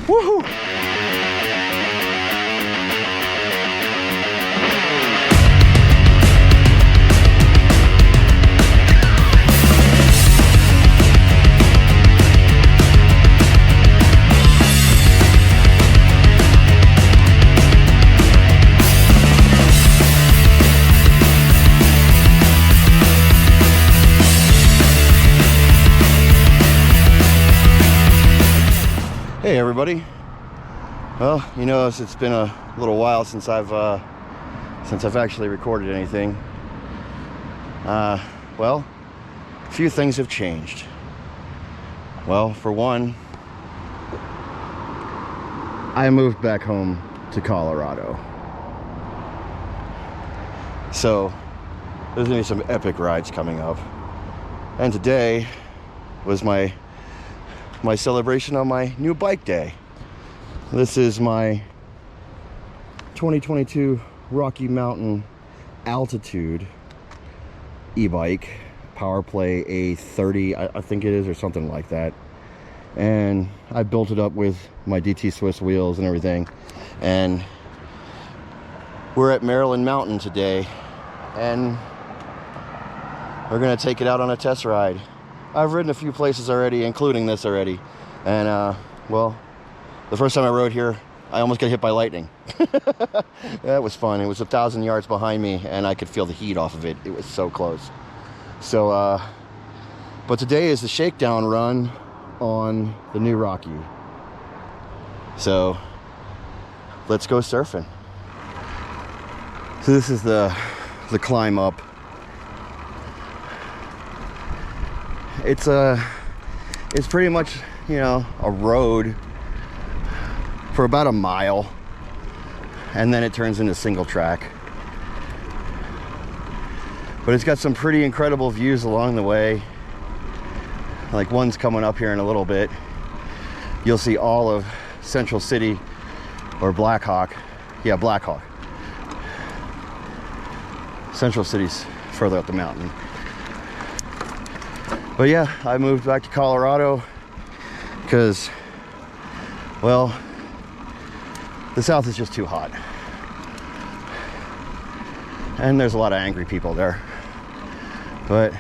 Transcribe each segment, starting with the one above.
Woohoo! Hey everybody. Well, you know, it's been a little while since I've actually recorded anything. Well, a few things have changed. Well, for one, I moved back home to Colorado. So there's gonna be some epic rides coming up. And today was my celebration on my new bike day. This is my 2022 Rocky Mountain Altitude e-bike, powerplay A30, I think it is, or something like that. And I built it up with my DT Swiss wheels and everything. And we're at Maryland Mountain today, and we're gonna take it out on a test ride. I've ridden a few places already, including this already. And well, the first time I rode here, I almost got hit by lightning. That was fun. It was 1,000 yards behind me, and I could feel the heat off of it. It was so close. So, but today is the shakedown run on the new Rocky. So, let's go surfing. So this is the climb up. It's pretty much, you know, a road for about a mile, and then it turns into single track. But it's got some pretty incredible views along the way. Like one's coming up here in a little bit. You'll see all of Central City, or Blackhawk. Yeah, Blackhawk. Central City's further up the mountain. But yeah, I moved back to Colorado because, well, the South is just too hot. And there's a lot of angry people there. But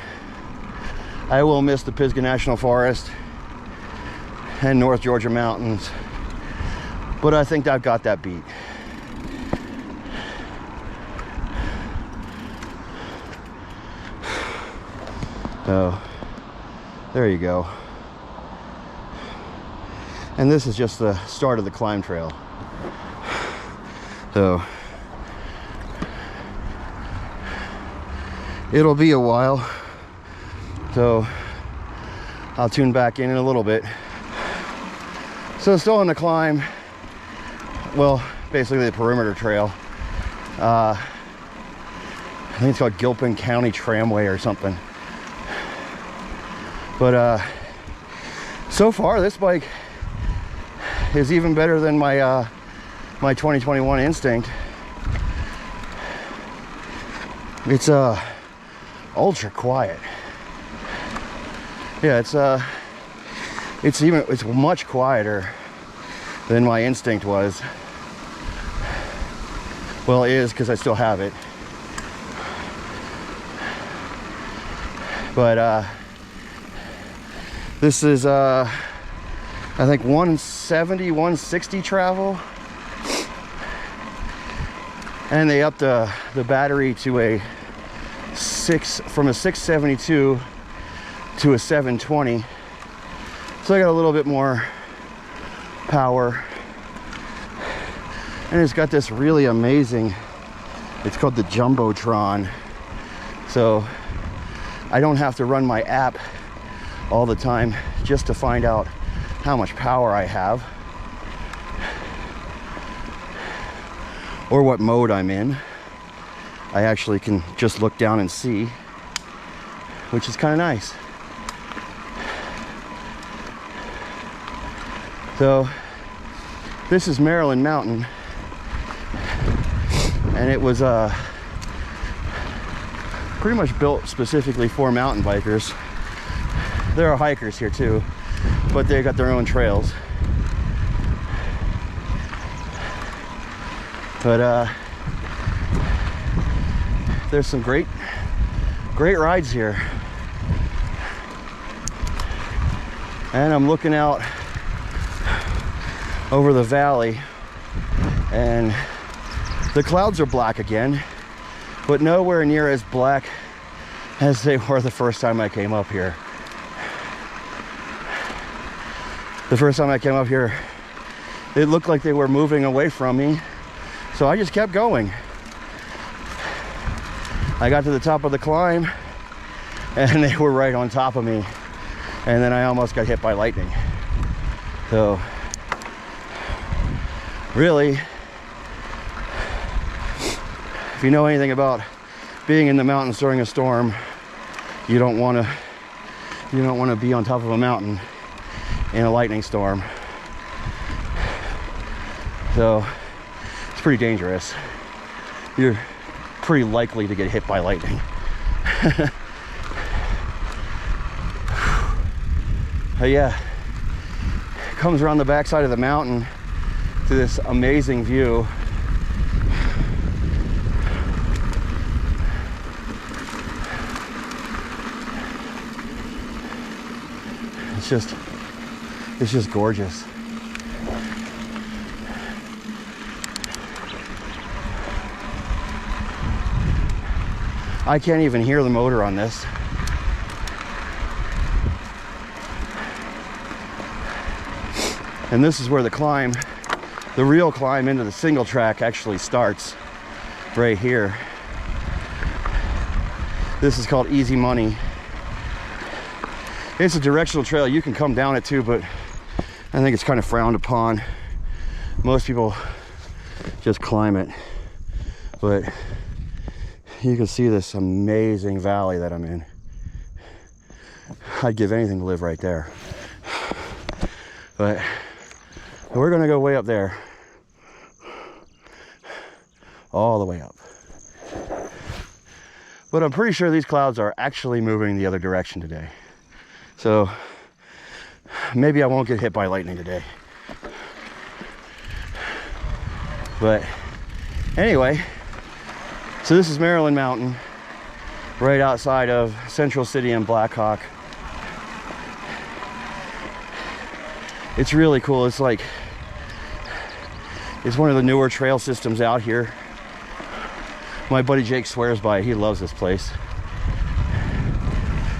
I will miss the Pisgah National Forest and North Georgia mountains. But I think I've got that beat. So, there you go. And this is just the start of the climb trail. So it'll be a while. So I'll tune back in a little bit. So still on the climb. Well, basically the perimeter trail. I think it's called Gilpin County Tramway or something. But so far this bike is even better than my my 2021 Instinct. It's ultra quiet. Yeah, it's much quieter than my Instinct was. Well, it is because I still have it. But this is I think 170, 160 travel. And they upped the battery to from a 672 to a 720. So I got a little bit more power. And it's got this really amazing, it's called the Jumbotron. So I don't have to run my app all the time just to find out how much power I have or what mode I'm in. I actually can just look down and see, which is kind of nice. So this is Maryland Mountain, and it was pretty much built specifically for mountain bikers. There are hikers here too, but they got their own trails. But there's some great rides here. And I'm looking out over the valley, and the clouds are black again, but nowhere near as black as they were the first time I came up here. The first time I came up here, it looked like they were moving away from me, so I just kept going. I got to the top of the climb, and they were right on top of me, and then I almost got hit by lightning. So really, if you know anything about being in the mountains during a storm, you don't want to be on top of a mountain in a lightning storm. So it's pretty dangerous. You're pretty likely to get hit by lightning. But yeah, it comes around the backside of the mountain to this amazing view. It's just gorgeous. I can't even hear the motor on this. And this is where the climb, the real climb into the single track actually starts, right here. This is called Easy Money. It's a directional trail. You can come down it too, but I think it's kind of frowned upon. Most people just climb it. But you can see this amazing valley that I'm in. I'd give anything to live right there. But we're gonna go way up there. All the way up. But I'm pretty sure these clouds are actually moving the other direction today. So maybe I won't get hit by lightning today. But anyway, so this is Maryland Mountain, right outside of Central City and Blackhawk. It's really cool. It's like, it's one of the newer trail systems out here. My buddy Jake swears by it. He loves this place.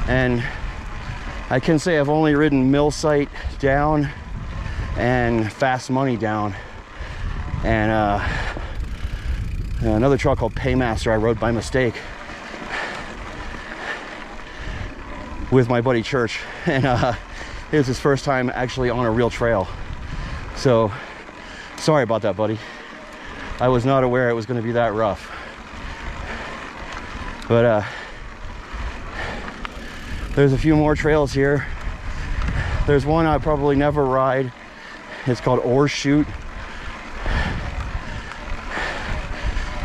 And I can say I've only ridden Mill Site down and Fast Money down, and another trail called Paymaster I rode by mistake with my buddy Church, and it was his first time actually on a real trail. So sorry about that, buddy. I was not aware it was going to be that rough. But there's a few more trails here. There's one I probably never ride. It's called Ore Chute.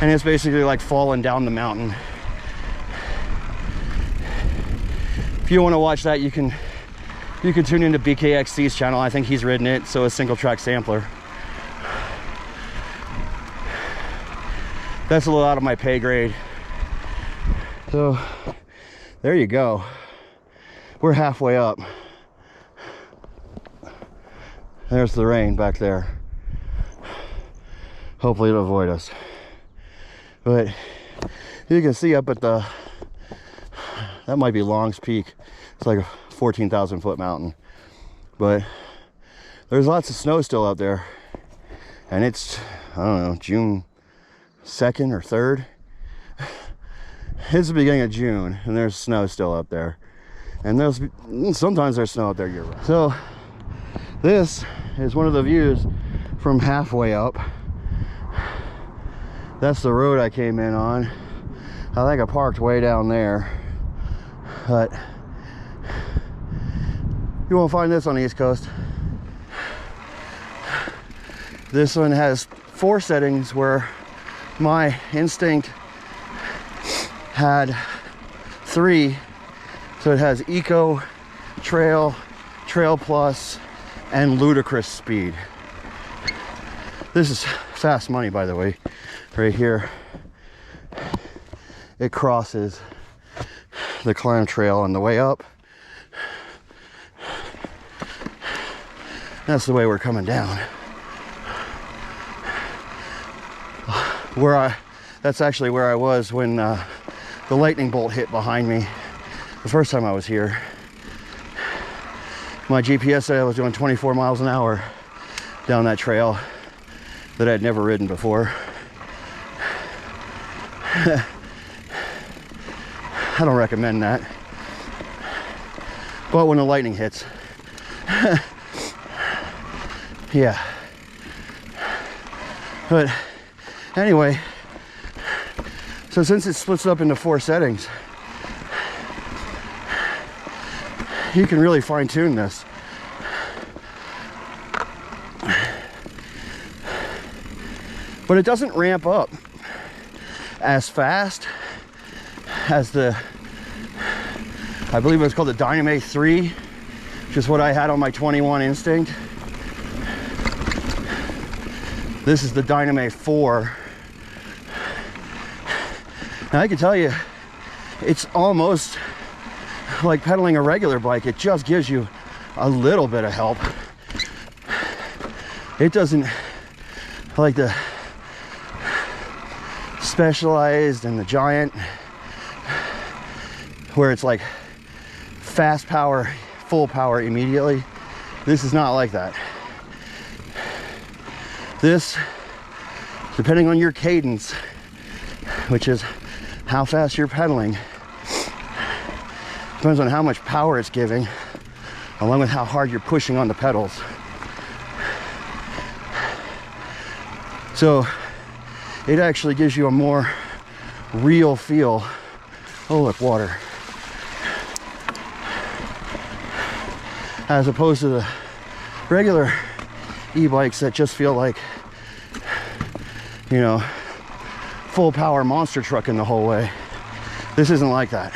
And it's basically like falling down the mountain. If you want to watch that, you can tune into BKXC's channel. I think he's ridden it, so a single track sampler. That's a little out of my pay grade. So there you go. We're halfway up. There's the rain back there. Hopefully it'll avoid us. But you can see up at the, that might be Long's Peak. It's like a 14,000 foot mountain. But there's lots of snow still out there. And it's, I don't know, June 2nd or 3rd. It's the beginning of June and there's snow still up there. And sometimes there's snow out there year round. So this is one of the views from halfway up. That's the road I came in on. I think I parked way down there. But you won't find this on the East Coast. This one has 4 settings where my instinct had 3. So it has Eco, Trail, Trail Plus, and Ludicrous Speed. This is Fast Money, by the way, right here, it crosses the climb trail on the way up. That's the way we're coming down. That's actually where I was when the lightning bolt hit behind me the first time I was here. My GPS said I was doing 24 miles an hour down that trail that I'd never ridden before. I don't recommend that. But when the lightning hits, yeah. But anyway, so since it splits up into 4 settings, you can really fine tune this. But it doesn't ramp up as fast as the, I believe it was called the Dynamate 3, which is what I had on my 21 Instinct. This is the Dynamate 4. Now I can tell you, it's almost like pedaling a regular bike. It just gives you a little bit of help. It doesn't, like the Specialized and the Giant, where it's like fast power, full power immediately. This is not like that. This, depending on your cadence, which is how fast you're pedaling, depends on how much power it's giving, along with how hard you're pushing on the pedals. So it actually gives you a more real feel. Oh, look, water. As opposed to the regular e-bikes that just feel like, you know, full power monster trucking the whole way. This isn't like that.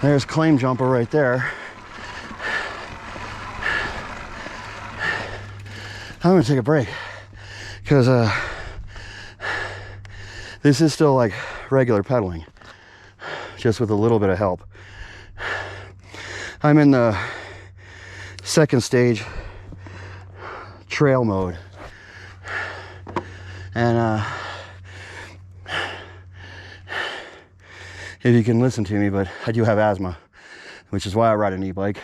There's Claim Jumper right there. I'm gonna take a break because this is still like regular pedaling, just with a little bit of help. I'm in the second stage trail mode, and if you can listen to me, but I do have asthma, which is why I ride an e-bike.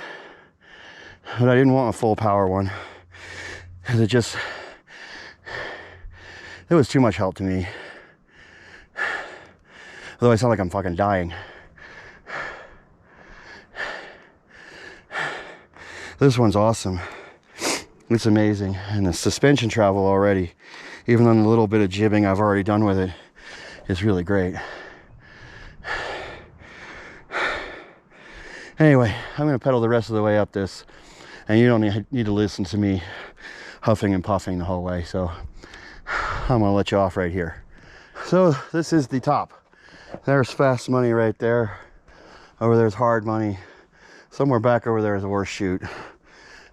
But I didn't want a full power one because it was too much help to me. Although I sound like I'm fucking dying. This one's awesome. It's amazing. And the suspension travel already, even on the little bit of jibbing I've already done with it, is really great. Anyway, I'm going to pedal the rest of the way up this, and you don't need to listen to me huffing and puffing the whole way, so I'm going to let you off right here. So this is the top. There's Fast Money right there. Over there's Hard Money. Somewhere back over there is a worse shoot.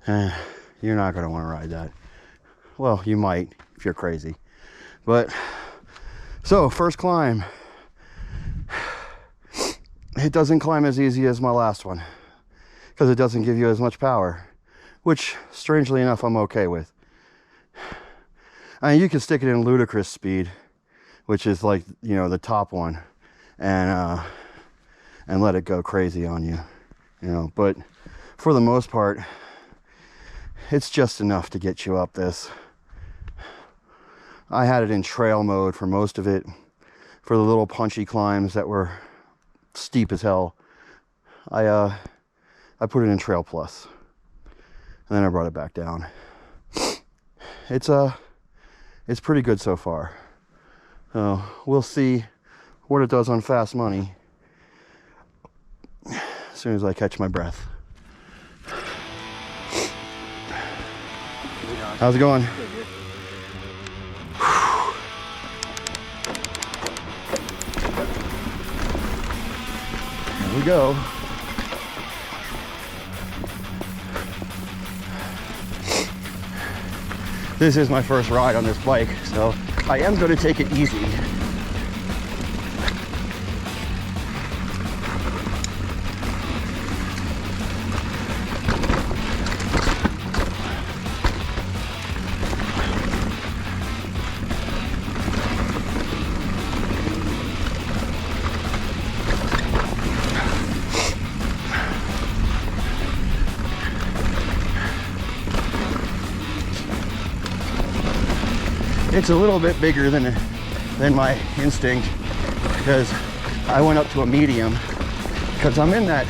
And you're not going to want to ride that. Well, you might if you're crazy. But, so first climb. It doesn't climb as easy as my last one because it doesn't give you as much power, which strangely enough I'm okay with. I mean, you can stick it in ludicrous speed, which is like, you know, the top one, and let it go crazy on you, you know. But for the most part, it's just enough to get you up this. I had it in trail mode for most of it. For the little punchy climbs that were steep as hell, I put it in Trail Plus, and then I brought it back down. It's pretty good so far. We'll see what it does on Fast Money as soon as I catch my breath. How's it going? Here we go. this is my first ride on this bike, so I am going to take it easy. It's a little bit bigger than my instinct, because I went up to a medium because I'm in that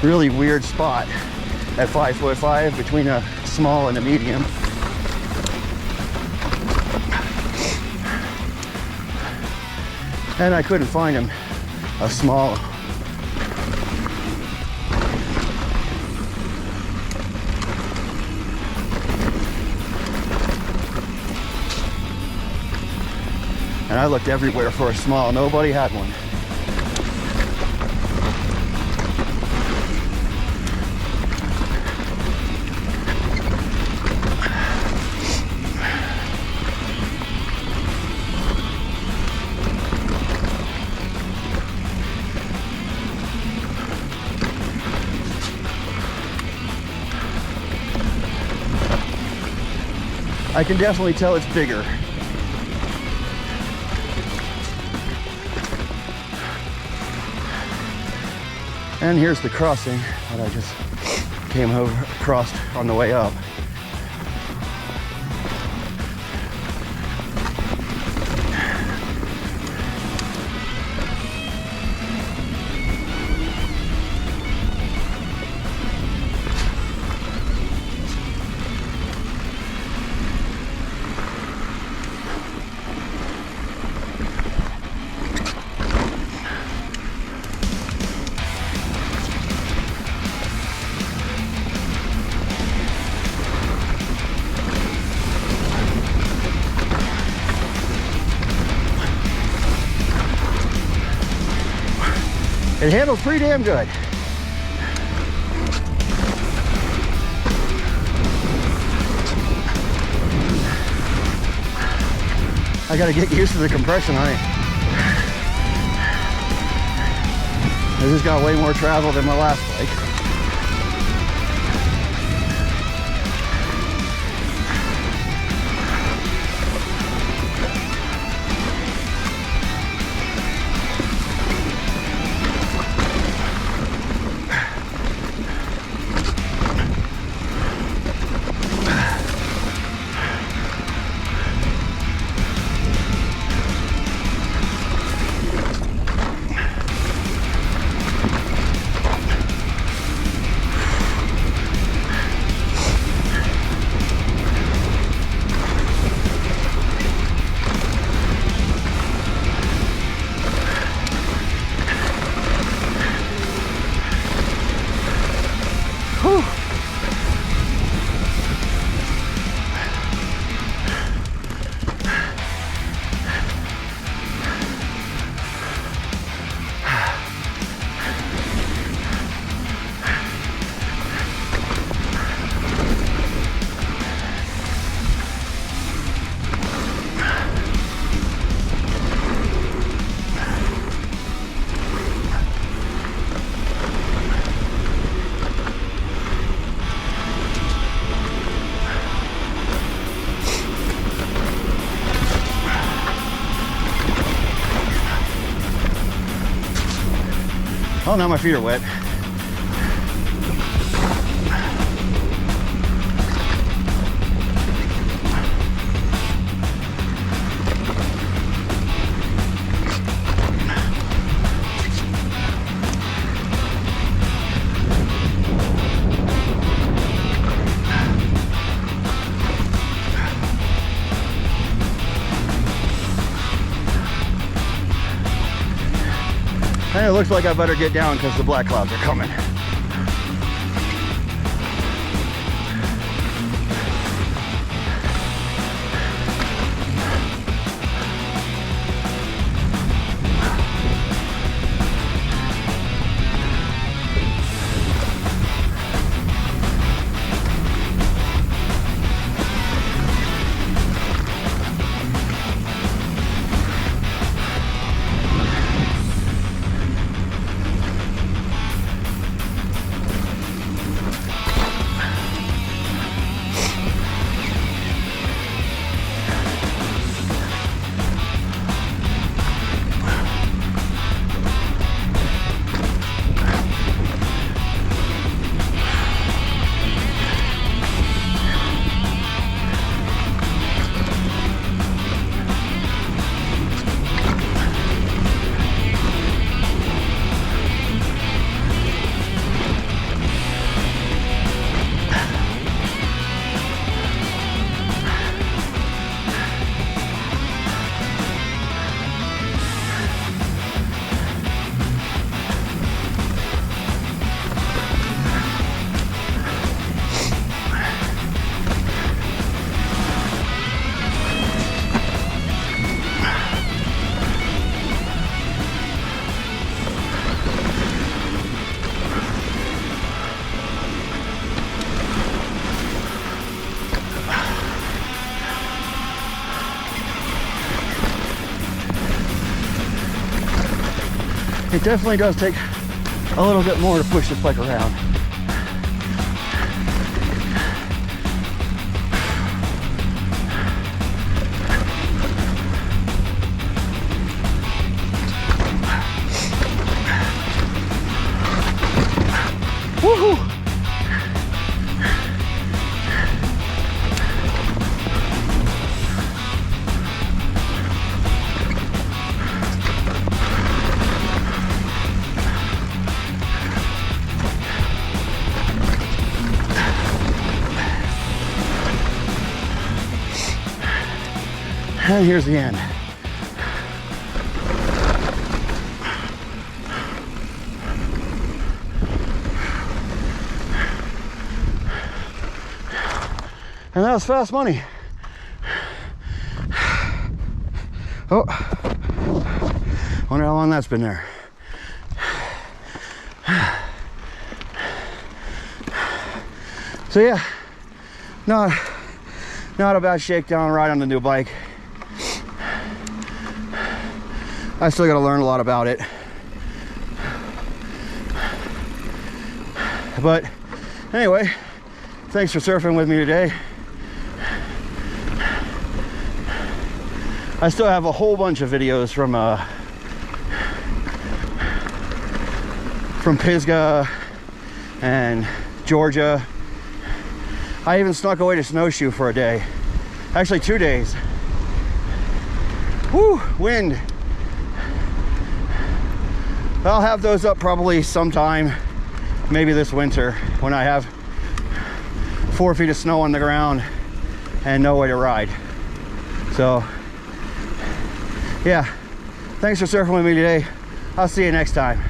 really weird spot at 5'5" between a small and a medium. And I couldn't find him a small. And I looked everywhere for a small. Nobody had one. I can definitely tell it's bigger. And here's the crossing that I just came across on the way up. It handles pretty damn good. I gotta get used to the compression on it. This has got way more travel than my last bike. Oh, now my feet are wet. And it looks like I better get down because the black clouds are coming. it definitely does take a little bit more to push this bike around. Woohoo! And here's the end. And that was fast money. Oh, wonder how long that's been there. So yeah, not a bad shakedown ride on the new bike. I still got to learn a lot about it. But anyway, thanks for surfing with me today. I still have a whole bunch of videos from Pisgah and Georgia. I even snuck away to snowshoe for a day. Actually 2 days. Woo, wind. I'll have those up probably sometime, maybe this winter, when I have 4 feet of snow on the ground and no way to ride. So yeah, thanks for surfing with me today. I'll see you next time.